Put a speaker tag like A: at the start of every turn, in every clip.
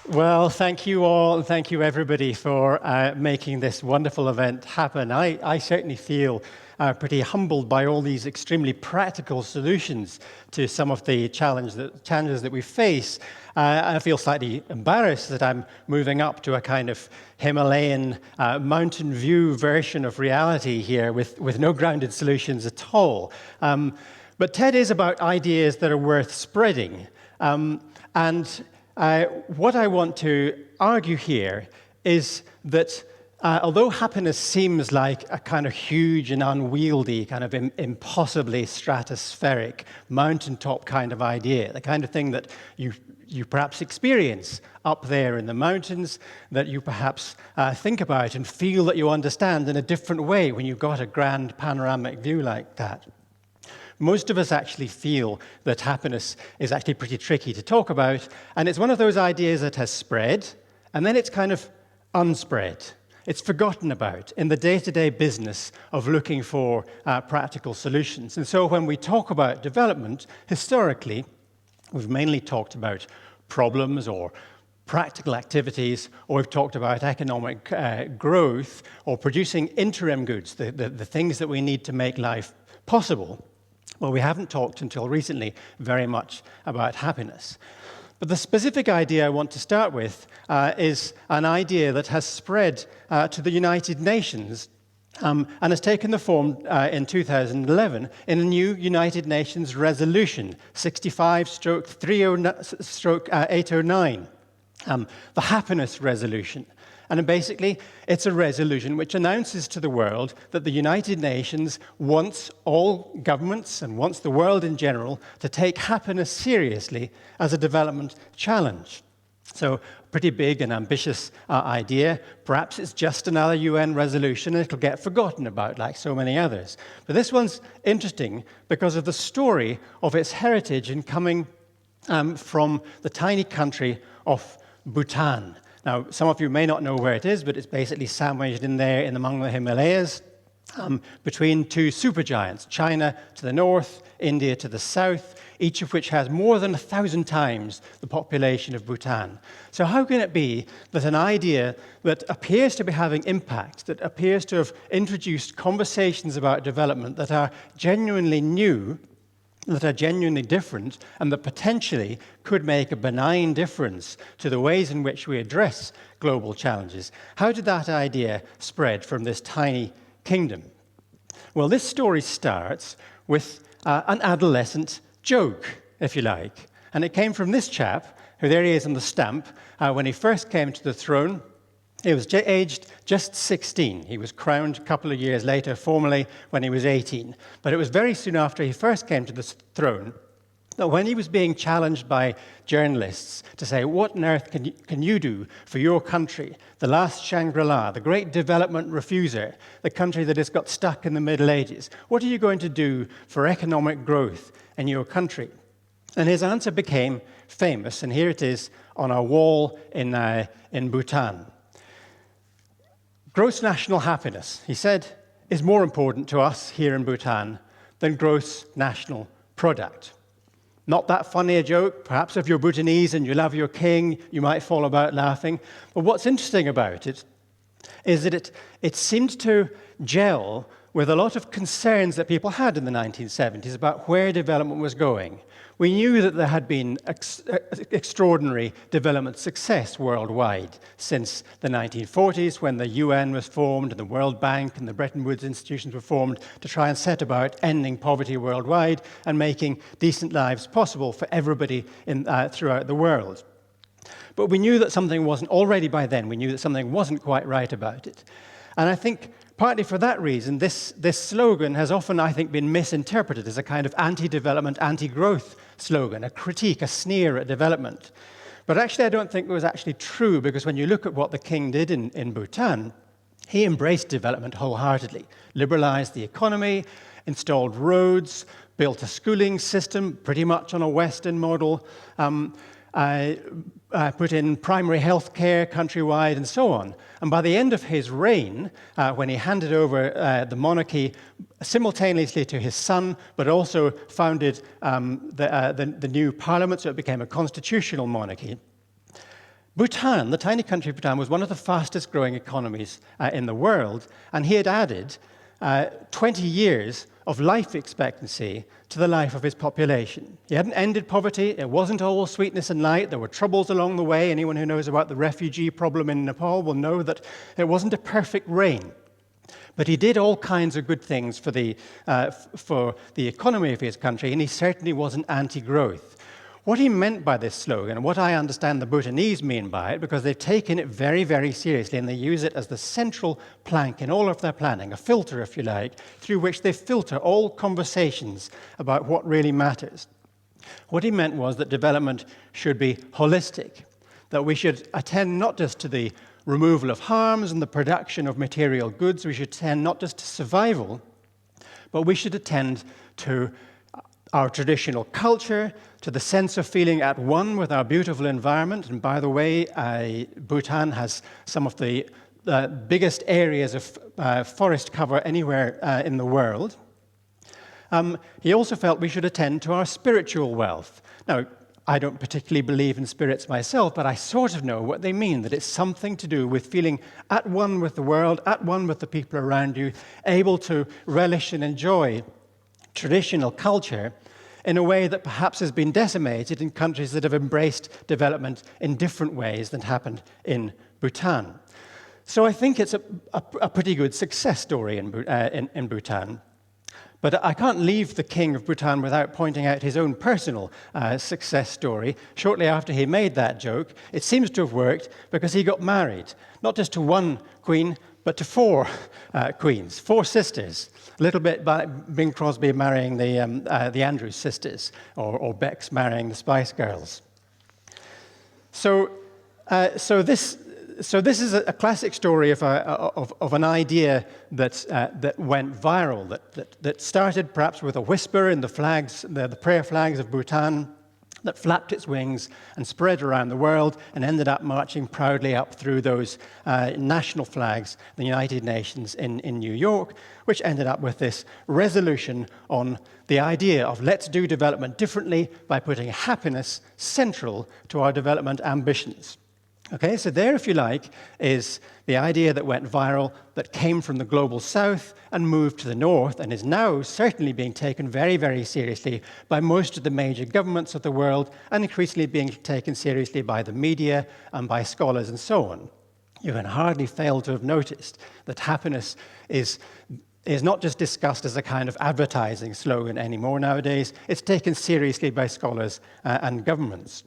A: Well, thank you all, and thank you everybody for making this wonderful event happen. I certainly feel pretty humbled by all these extremely practical solutions to some of the challenges that we face. I feel slightly embarrassed that I'm moving up to a kind of Himalayan mountain view version of reality here with no grounded solutions at all. But TED is about ideas that are worth spreading. What I want to argue here is that although happiness seems like a kind of huge and unwieldy, kind of impossibly stratospheric, mountaintop kind of idea, the kind of thing that you perhaps experience up there in the mountains, that you perhaps think about and feel that you understand in a different way when you've got a grand panoramic view like that. Most of us actually feel that happiness is actually pretty tricky to talk about, and it's one of those ideas that has spread, and then it's kind of unspread. It's forgotten about in the day-to-day business of looking for practical solutions. And so when we talk about development, historically, we've mainly talked about problems or practical activities, or we've talked about economic growth or producing interim goods, the things that we need to make life possible. Well, we haven't talked until recently very much about happiness. But the specific idea I want to start with is an idea that has spread to the United Nations and has taken the form in 2011 in a new United Nations resolution, 65/809, the Happiness Resolution. And basically, it's a resolution which announces to the world that the United Nations wants all governments and wants the world in general to take happiness seriously as a development challenge. So, pretty big and ambitious idea. Perhaps it's just another UN resolution and it'll get forgotten about like so many others. But this one's interesting because of the story of its heritage in coming from the tiny country of Bhutan. Now, some of you may not know where it is, but it's basically sandwiched in there among the Himalayas between two supergiants, China to the north, India to the south, each of which has more than 1,000 times the population of Bhutan. So how can it be that an idea that appears to be having impact, that appears to have introduced conversations about development that are genuinely new, that are genuinely different, and that potentially could make a benign difference to the ways in which we address global challenges? How did that idea spread from this tiny kingdom? Well, this story starts with an adolescent joke, if you like. And it came from this chap, who there he is on the stamp, when he first came to the throne. He was aged just 16. He was crowned a couple of years later, formally, when he was 18. But it was very soon after he first came to the throne that when he was being challenged by journalists to say, what on earth can you do for your country, the last Shangri-La, the great development refuser, the country that has got stuck in the Middle Ages, what are you going to do for economic growth in your country? And his answer became famous, and here it is on a wall in Bhutan. Gross national happiness, he said, is more important to us here in Bhutan than gross national product. Not that funny a joke. Perhaps if you're Bhutanese and you love your king, you might fall about laughing. But what's interesting about it is that it seemed to gel with a lot of concerns that people had in the 1970s about where development was going. We knew that there had been extraordinary development success worldwide since the 1940s, when the UN was formed and the World Bank and the Bretton Woods institutions were formed to try and set about ending poverty worldwide and making decent lives possible for everybody throughout the world. But we knew that something wasn't, already by then, we knew that something wasn't quite right about it. And I think partly for that reason, this slogan has often, I think, been misinterpreted as a kind of anti-development, anti-growth slogan, a critique, a sneer at development. But actually, I don't think it was actually true, because when you look at what the king did in Bhutan, he embraced development wholeheartedly, liberalized the economy, installed roads, built a schooling system pretty much on a Western model, put in primary health care countrywide, and so on. And by the end of his reign, when he handed over the monarchy simultaneously to his son, but also founded the new parliament, so it became a constitutional monarchy, Bhutan, the tiny country of Bhutan, was one of the fastest growing economies in the world, and he had added 20 years of life expectancy to the life of his population. He hadn't ended poverty. It wasn't all sweetness and light. There were troubles along the way. Anyone who knows about the refugee problem in Nepal will know that it wasn't a perfect reign. But he did all kinds of good things for the economy of his country, and he certainly wasn't anti-growth. What he meant by this slogan, and what I understand the Bhutanese mean by it, because they've taken it very, very seriously, and they use it as the central plank in all of their planning, a filter, if you like, through which they filter all conversations about what really matters. What he meant was that development should be holistic, that we should attend not just to the removal of harms and the production of material goods, we should attend not just to survival, but we should attend to our traditional culture, to the sense of feeling at one with our beautiful environment. And by the way, Bhutan has some of the biggest areas of forest cover anywhere in the world. He also felt we should attend to our spiritual wealth. Now, I don't particularly believe in spirits myself, but I sort of know what they mean, that it's something to do with feeling at one with the world, at one with the people around you, able to relish and enjoy traditional culture in a way that perhaps has been decimated in countries that have embraced development in different ways than happened in Bhutan. So I think it's a pretty good success story in Bhutan. But I can't leave the king of Bhutan without pointing out his own personal success story. Shortly after he made that joke, it seems to have worked because he got married, not just to one queen, but to four queens, four sisters. A little bit by Bing Crosby marrying the Andrews sisters, or Bex marrying the Spice Girls. So this is a classic story of an idea that went viral, that started perhaps with a whisper in the flags, the prayer flags of Bhutan, that flapped its wings and spread around the world and ended up marching proudly up through those national flags, the United Nations in New York, which ended up with this resolution on the idea of let's do development differently by putting happiness central to our development ambitions. Okay, so there, if you like, is the idea that went viral, that came from the global south and moved to the north, and is now certainly being taken very, very seriously by most of the major governments of the world, and increasingly being taken seriously by the media and by scholars and so on. You can hardly fail to have noticed that happiness is not just discussed as a kind of advertising slogan anymore nowadays. It's taken seriously by scholars and governments.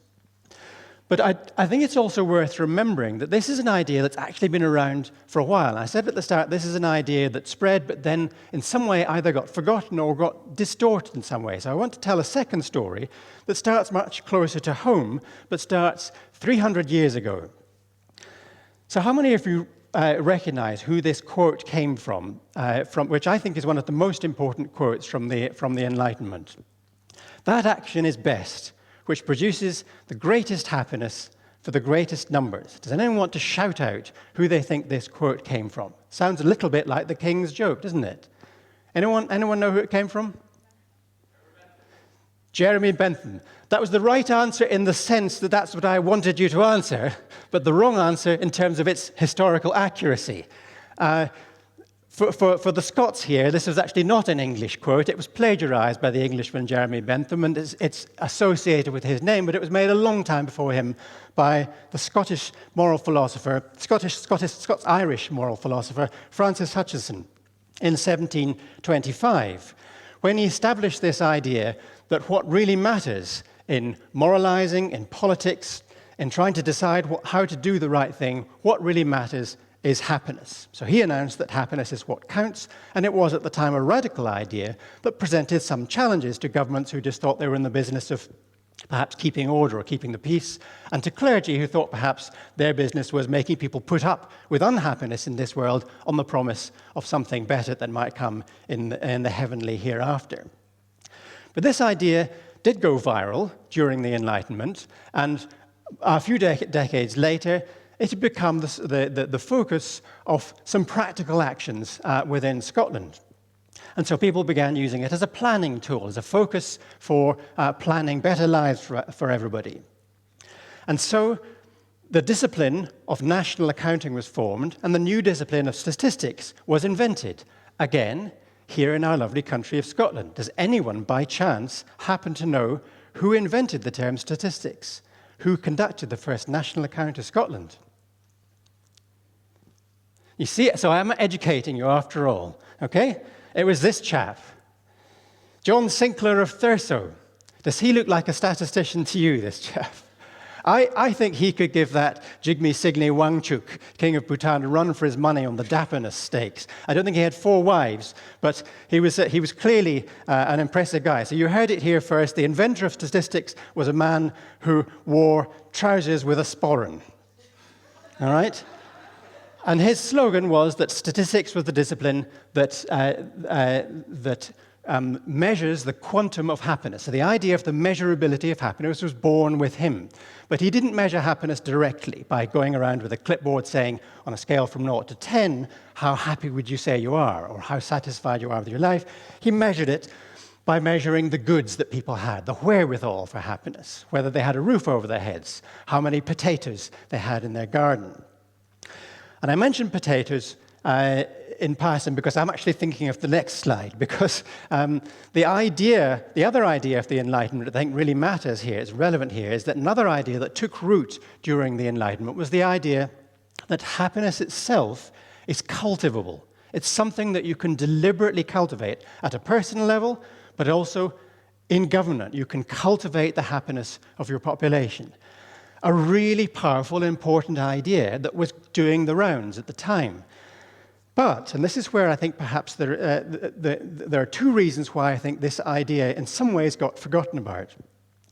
A: But I think it's also worth remembering that this is an idea that's actually been around for a while. And I said at the start, this is an idea that spread, but then in some way either got forgotten or got distorted in some way. So I want to tell a second story that starts much closer to home, but starts 300 years ago. So how many of you recognize who this quote came from, which I think is one of the most important quotes from the Enlightenment? That action is best which produces the greatest happiness for the greatest numbers. Does anyone want to shout out who they think this quote came from? Sounds a little bit like the king's joke, doesn't it? Anyone know who it came from? Jeremy Bentham. That was the right answer in the sense that that's what I wanted you to answer, but the wrong answer in terms of its historical accuracy. For the Scots here, this was actually not an English quote. It was plagiarized by the Englishman Jeremy Bentham, and it's associated with his name, but it was made a long time before him by the Scottish moral philosopher, Scots-Irish moral philosopher, Francis Hutcheson, in 1725, when he established this idea that what really matters in moralizing, in politics, in trying to decide how to do the right thing, what really matters is happiness. So he announced that happiness is what counts, and it was at the time a radical idea that presented some challenges to governments who just thought they were in the business of perhaps keeping order or keeping the peace, and to clergy who thought perhaps their business was making people put up with unhappiness in this world on the promise of something better that might come in the heavenly hereafter. But this idea did go viral during the Enlightenment, and a few decades later, it had become the focus of some practical actions within Scotland. And so people began using it as a planning tool, as a focus for planning better lives for everybody. And so the discipline of national accounting was formed, and the new discipline of statistics was invented. Again, here in our lovely country of Scotland. Does anyone, by chance, happen to know who invented the term statistics? Who conducted the first national account of Scotland? You see, so I'm educating you after all, okay? It was this chap, John Sinclair of Thurso. Does he look like a statistician to you, this chap? I think he could give that Jigme Signe Wangchuk, king of Bhutan, a run for his money on the Dappiness stakes. I don't think he had 4 wives, but he was clearly an impressive guy. So you heard it here first. The inventor of statistics was a man who wore trousers with a sporran. All right? And his slogan was that statistics was the discipline that measures the quantum of happiness. So the idea of the measurability of happiness was born with him. But he didn't measure happiness directly by going around with a clipboard saying, on a scale from 0 to 10, how happy would you say you are, or how satisfied you are with your life. He measured it by measuring the goods that people had, the wherewithal for happiness, whether they had a roof over their heads, how many potatoes they had in their garden. And I mentioned potatoes in passing because I'm actually thinking of the next slide, because the other idea of the Enlightenment that I think really matters here, is relevant here, is that another idea that took root during the Enlightenment was the idea that happiness itself is cultivable. It's something that you can deliberately cultivate at a personal level, but also in government. You can cultivate the happiness of your population. A really powerful, important idea that was doing the rounds at the time. But, and this is where I think perhaps there are 2 reasons why I think this idea in some ways got forgotten about.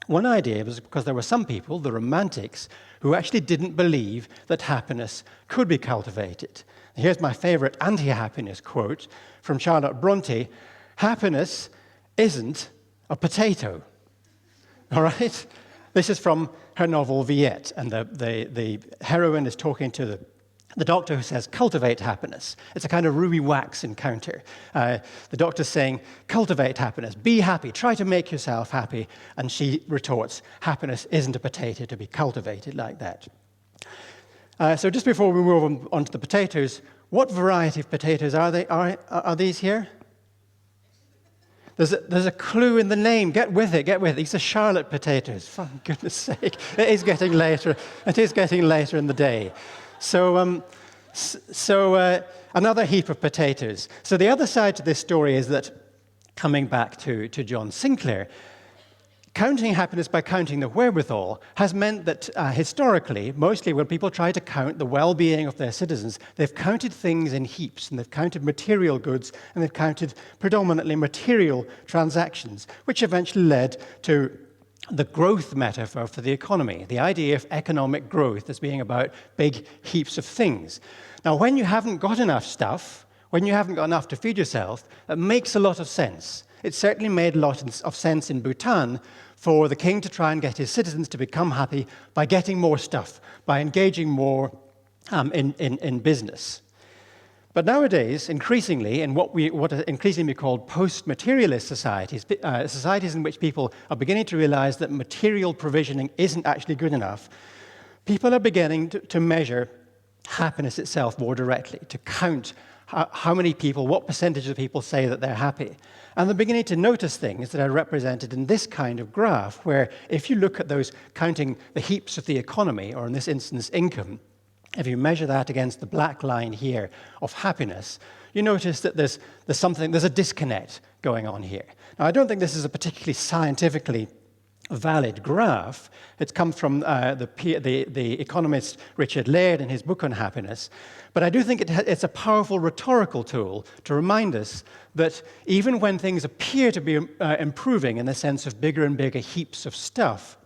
A: One idea was because there were some people, the Romantics, who actually didn't believe that happiness could be cultivated. Here's my favorite anti-happiness quote from Charlotte Bronte: "Happiness isn't a potato." All right? This is from her novel Villette, and the heroine is talking to the doctor who says, "Cultivate happiness." It's a kind of ruby wax encounter. The doctor's saying, "Cultivate happiness, be happy, try to make yourself happy." And she retorts, "Happiness isn't a potato to be cultivated like that." So just before we move on to the potatoes, what variety of potatoes are these here? There's a clue in the name. Get with it, get with it. These are Charlotte potatoes. For goodness sake. It is getting later. It is getting later in the day. So another heap of potatoes. So the other side to this story is that, coming back to John Sinclair, counting happiness by counting the wherewithal has meant that historically, mostly when people try to count the well-being of their citizens, they've counted things in heaps, and they've counted material goods, and they've counted predominantly material transactions, which eventually led to the growth metaphor for the economy, the idea of economic growth as being about big heaps of things. Now, when you haven't got enough stuff, when you haven't got enough to feed yourself, that makes a lot of sense. It certainly made a lot of sense in Bhutan for the king to try and get his citizens to become happy by getting more stuff, by engaging more in business. But nowadays, increasingly, in what are increasingly called post-materialist societies, societies in which people are beginning to realize that material provisioning isn't actually good enough, people are beginning to measure happiness itself more directly, to count how many people, what percentage of people say that they're happy. And they're beginning to notice things that are represented in this kind of graph, where if you look at those counting the heaps of the economy, or in this instance, income, if you measure that against the black line here of happiness, you notice that there's a disconnect going on here. Now, I don't think this is a particularly scientifically valid graph. It comes from the economist Richard Laird in his book on happiness. But I do think it's a powerful rhetorical tool to remind us that even when things appear to be improving in the sense of bigger and bigger heaps of stuff,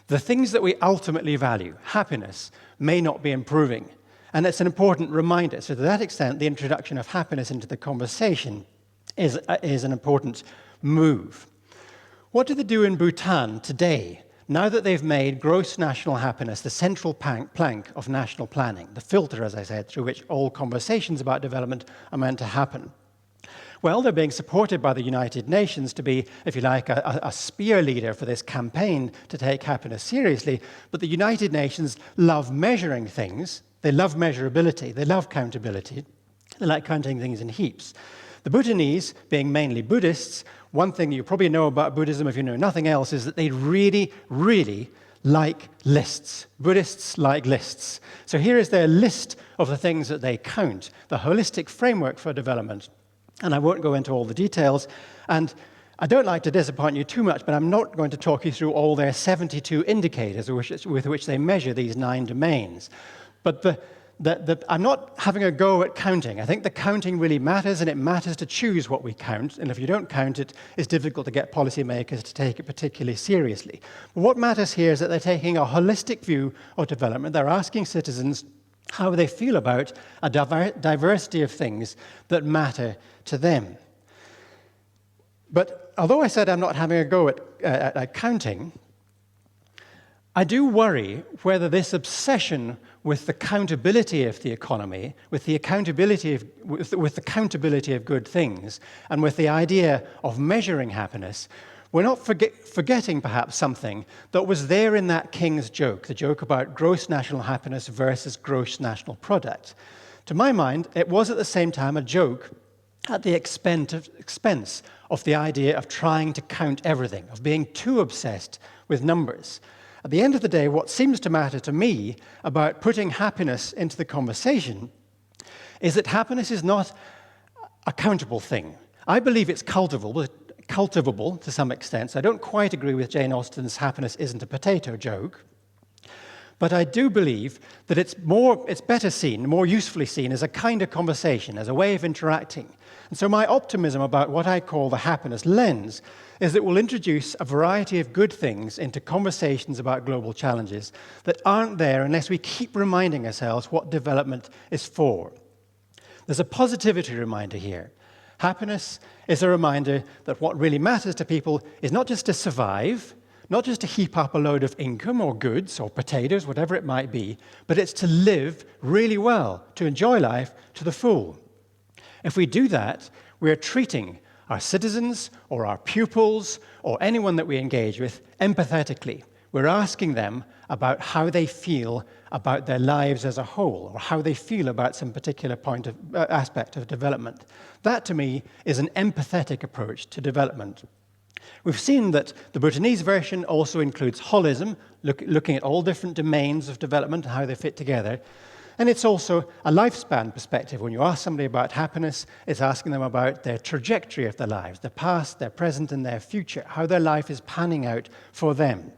A: the things that we ultimately value, happiness, may not be improving. And it's an important reminder. So to that extent, the introduction of happiness into the conversation is an important move. What do they do in Bhutan today, now that they've made gross national happiness the central plank of national planning, the filter, as I said, through which all conversations about development are meant to happen? Well, they're being supported by the United Nations to be, if you like, a spear leader for this campaign to take happiness seriously. But the United Nations love measuring things. They love measurability. They love countability. They like counting things in heaps. The Bhutanese, being mainly Buddhists, one thing you probably know about Buddhism if you know nothing else is that they really, really like lists. Buddhists like lists. So here is their list of the things that they count, the holistic framework for development. And I won't go into all the details. And I don't like to disappoint you too much, but I'm not going to talk you through all their 72 indicators with which they measure these 9 domains. But I'm not having a go at counting. I think the counting really matters, and it matters to choose what we count. And if you don't count it, it's difficult to get policymakers to take it particularly seriously. But what matters here is that they're taking a holistic view of development. They're asking citizens how they feel about a diversity of things that matter to them. But although I said I'm not having a go at counting, I do worry whether this obsession with the countability of the economy, with the countability of good things, and with the idea of measuring happiness, we're not forgetting perhaps something that was there in that King's joke, the joke about gross national happiness versus gross national product. To my mind, it was at the same time a joke at the expense of the idea of trying to count everything, of being too obsessed with numbers. At the end of the day, what seems to matter to me about putting happiness into the conversation is that happiness is not a countable thing. I believe it's cultivable to some extent. So I don't quite agree with Jane Austen's happiness isn't a potato joke. But I do believe that it's better seen, more usefully seen as a kind of conversation, as a way of interacting. And so my optimism about what I call the happiness lens is that it will introduce a variety of good things into conversations about global challenges that aren't there unless we keep reminding ourselves what development is for. There's a positivity reminder here. Happiness is a reminder that what really matters to people is not just to survive, not just to heap up a load of income or goods or potatoes, whatever it might be, but it's to live really well, to enjoy life to the full. If we do that, we're treating our citizens or our pupils or anyone that we engage with empathetically. We're asking them about how they feel about their lives as a whole, or how they feel about some particular aspect of development. That, to me, is an empathetic approach to development. We've seen that the Bhutanese version also includes holism, looking at all different domains of development and how they fit together. And it's also a lifespan perspective. When you ask somebody about happiness, it's asking them about their trajectory of their lives, their past, their present, and their future, how their life is panning out for them.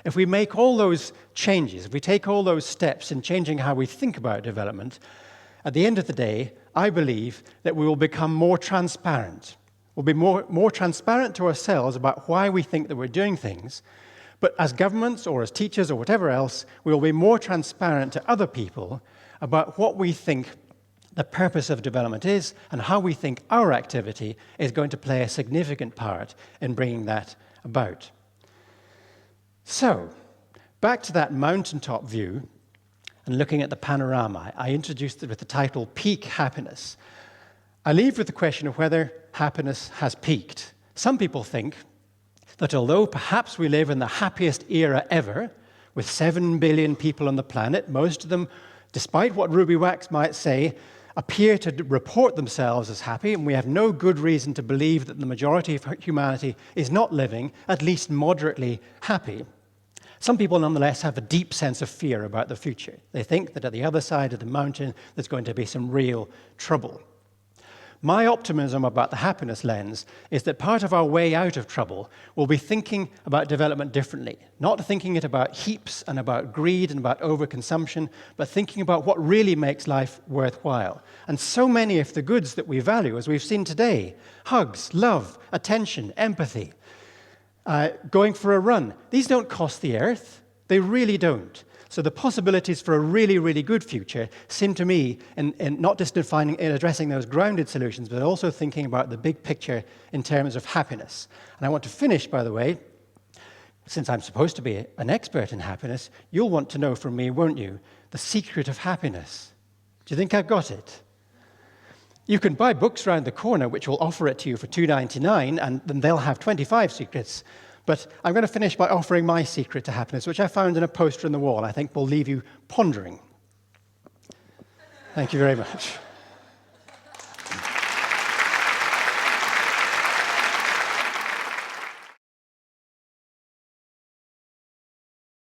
A: If we make all those changes, if we take all those steps in changing how we think about development, at the end of the day, I believe that we will become more transparent. We'll be more transparent to ourselves about why we think that we're doing things. But as governments or as teachers or whatever else, we will be more transparent to other people about what we think the purpose of development is and how we think our activity is going to play a significant part in bringing that about. So, back to that mountaintop view and looking at the panorama, I introduced it with the title Peak Happiness. I leave with the question of whether happiness has peaked. Some people think that although perhaps we live in the happiest era ever, with 7 billion people on the planet, most of them, despite what Ruby Wax might say, appear to report themselves as happy, and we have no good reason to believe that the majority of humanity is not living at least moderately happy. Some people, nonetheless, have a deep sense of fear about the future. They think that at the other side of the mountain, there's going to be some real trouble. My optimism about the happiness lens is that part of our way out of trouble will be thinking about development differently, not thinking it about heaps and about greed and about overconsumption, but thinking about what really makes life worthwhile. And so many of the goods that we value, as we've seen today, hugs, love, attention, empathy, going for a run, these don't cost the earth. They really don't. So the possibilities for a really, really good future seem to me, in not just addressing those grounded solutions, but also thinking about the big picture in terms of happiness. And I want to finish, by the way, since I'm supposed to be an expert in happiness, you'll want to know from me, won't you, the secret of happiness. Do you think I've got it? You can buy books around the corner which will offer it to you for $2.99, and then they'll have 25 secrets. But I'm going to finish by offering my secret to happiness, which I found in a poster on the wall. I think will leave you pondering. Thank you very much.